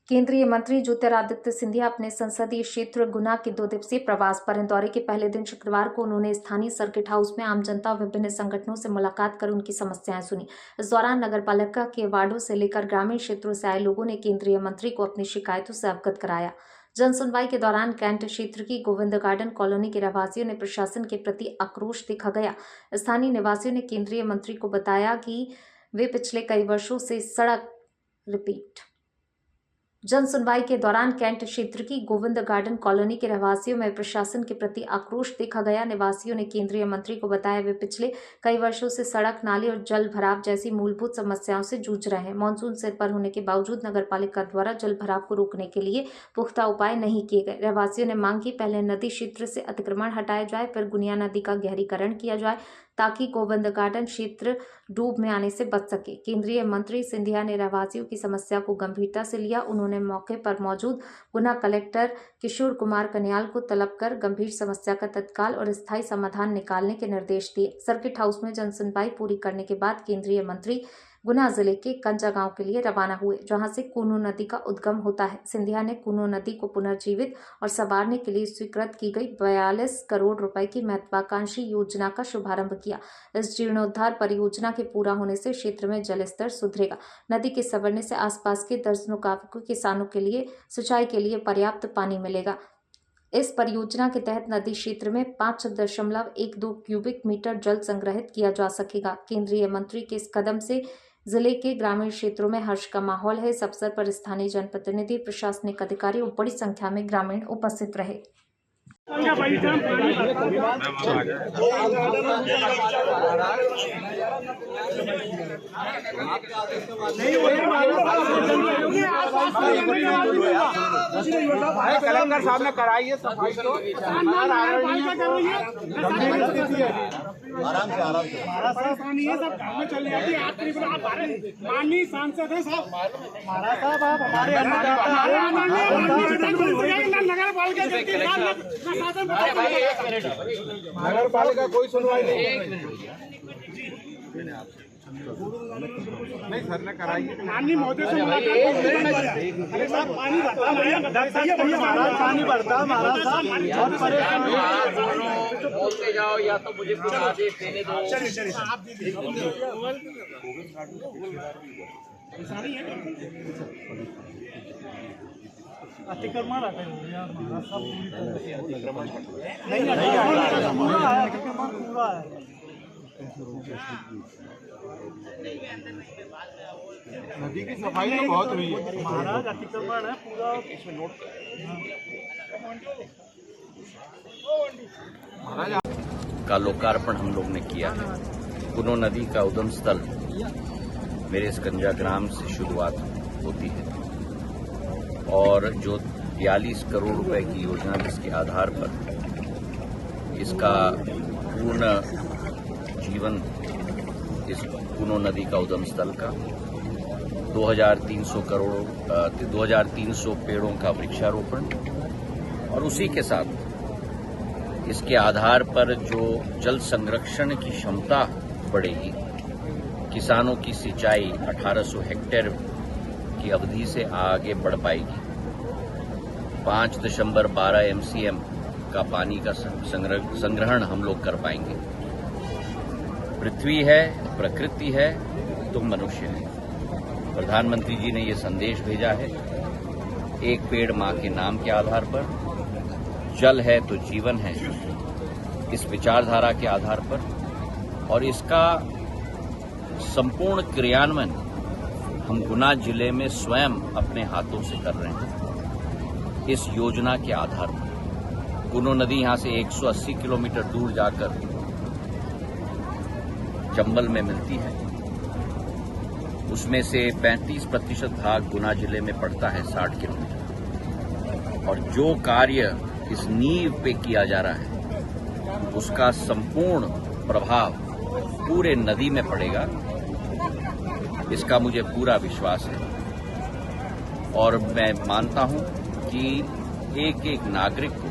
केंद्रीय मंत्री ज्योतिरादित्य सिंधिया अपने संसदीय क्षेत्र गुना के 2 दिवसीय प्रवास पर हैं। दौरे के पहले दिन शुक्रवार को उन्होंने स्थानीय सर्किट हाउस में आम जनता और विभिन्न संगठनों से मुलाकात कर उनकी समस्याएं सुनी। इस दौरान नगरपालिका के वार्डों से लेकर ग्रामीण क्षेत्रों से आए लोगों ने केंद्रीय मंत्री को अपनी शिकायतों से अवगत कराया। जन सुनवाई के दौरान कैंट क्षेत्र की गोविंद गार्डन कॉलोनी के रहवासियों ने प्रशासन के प्रति आक्रोश दिखा गया। स्थानीय निवासियों ने केंद्रीय मंत्री को बताया कि वे पिछले कई वर्षों से जन सुनवाई के दौरान कैंट क्षेत्र की गोविंद गार्डन कॉलोनी के रहवासियों में प्रशासन के प्रति आक्रोश देखा गया। निवासियों ने केंद्रीय मंत्री को बताया वे पिछले कई वर्षों से सड़क, नाली और जल भराव जैसी मूलभूत समस्याओं से जूझ रहे हैं। मानसून सिर पर होने के बावजूद नगरपालिका द्वारा जल भराव को रोकने के लिए पुख्ता उपाय नहीं किए गए। रहवासियों ने मांग की पहले नदी क्षेत्र से अतिक्रमण हटाया जाए, फिर गुनिया नदी का गहरीकरण किया जाए ताकि गोविंद गार्डन क्षेत्र डूब में आने से बच सके। केंद्रीय मंत्री सिंधिया ने रहवासियों की समस्या को गंभीरता से लिया। उन्होंने मौके पर मौजूद गुना कलेक्टर किशोर कुमार कन्याल को तलब कर गंभीर समस्या का तत्काल और स्थायी समाधान निकालने के निर्देश दिए। सर्किट हाउस में जन सुनवाई पूरी करने के बाद केंद्रीय मंत्री गुना जिले के कंजा गांव के लिए रवाना हुए, जहां से कूनू नदी का उद्गम होता है। सिंधिया ने कूनू नदी को पुनर्जीवित और संवारने के लिए स्वीकृत की गई 42 करोड़ रुपए की महत्वाकांक्षी योजना का शुभारंभ किया। इस जीर्णोद्धार परियोजना के पूरा होने से क्षेत्र में जल स्तर सुधरेगा। नदी के संवरने से आसपास के दर्जनों गांवों के किसानों के लिए सिंचाई के लिए पर्याप्त पानी मिलेगा। इस परियोजना के तहत नदी क्षेत्र में 5.12 क्यूबिक मीटर जल संग्रहित किया जा सकेगा। केंद्रीय मंत्री के इस कदम से जिले के ग्रामीण क्षेत्रों में हर्ष का माहौल है। इस अवसर पर स्थानीय जनप्रतिनिधि, प्रशासनिक अधिकारी और बड़ी संख्या में ग्रामीण उपस्थित रहे। कलेक्टर साहब ने कराई है सफाई तो आराम से परेशानी है, सब काम में चल जाती है। आप माननीय सांसद है साहब, महाराज साहब आप हमारे नगर पालिका कोई सुनवाई नहीं सर ने कराई। माननीय महोदय से मुलाकात पानी बढ़ता महाराज साहब बोलते जाओ या तो मुझे कुछ आदेश देने दो। चलिए आप अतिक्रमण आता है यार महाराज साहब, पूरा है। नदी की सफाई तो बहुत हुई है महाराज, अतिक्रमण है पूरा। इसमें नोट का लोकार्पण हम लोग ने किया है। कूनू नदी का उद्गम स्थल मेरे इस कंजा ग्राम से शुरुआत होती है और जो 42 करोड़ रुपए की योजना जिसके आधार पर इसका पूर्ण जीवन इस कूनू नदी का उद्गम स्थल का 2300 पेड़ों का वृक्षारोपण और उसी के साथ इसके आधार पर जो जल संरक्षण की क्षमता बढ़ेगी, किसानों की सिंचाई 1800 हेक्टेयर की अवधि से आगे बढ़ पाएगी। 5.12 MCM का पानी का संग्रहण हम लोग कर पाएंगे। पृथ्वी है, प्रकृति है तो मनुष्य है। प्रधानमंत्री जी ने ये संदेश भेजा है, एक पेड़ मां के नाम के आधार पर, जल है तो जीवन है, इस विचारधारा के आधार पर, और इसका संपूर्ण क्रियान्वयन हम गुना जिले में स्वयं अपने हाथों से कर रहे हैं। इस योजना के आधार पर कूनू नदी यहां से 180 किलोमीटर दूर जाकर चंबल में मिलती है। उसमें से 35% भाग गुना जिले में पड़ता है 60 किलोमीटर, और जो कार्य इस नींव पे किया जा रहा है उसका संपूर्ण प्रभाव पूरे नदी में पड़ेगा, इसका मुझे पूरा विश्वास है। और मैं मानता हूं कि एक एक नागरिक को